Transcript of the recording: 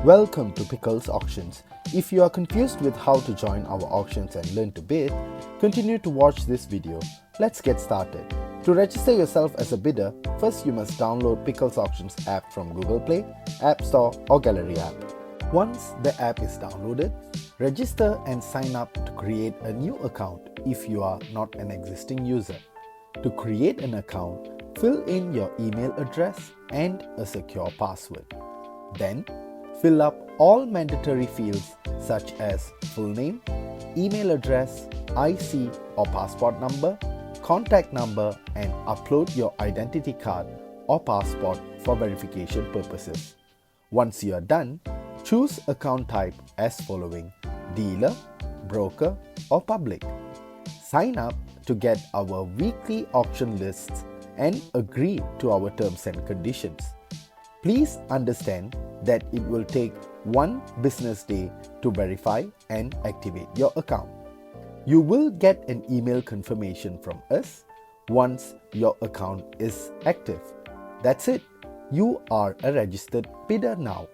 Welcome to Pickles Auctions. If you are confused with how to join our auctions and learn to bid, continue to watch this video. Let's get started. To register yourself as a bidder, first you must download Pickles Auctions app from Google Play, App Store or Gallery app. Once the app is downloaded, register and sign up to create a new account if you are not an existing user. To create an account, fill in your email address and a secure password. Then, fill up all mandatory fields such as full name, email address, IC or passport number, contact number, and upload your identity card or passport for verification purposes. Once you are done, choose account type as following: dealer, broker, or public. Sign up to get our weekly auction lists and agree to our terms and conditions. Please understand that it will take 1 business day to verify and activate your account. You will get an email confirmation from us once your account is active. That's it. You are a registered bidder now.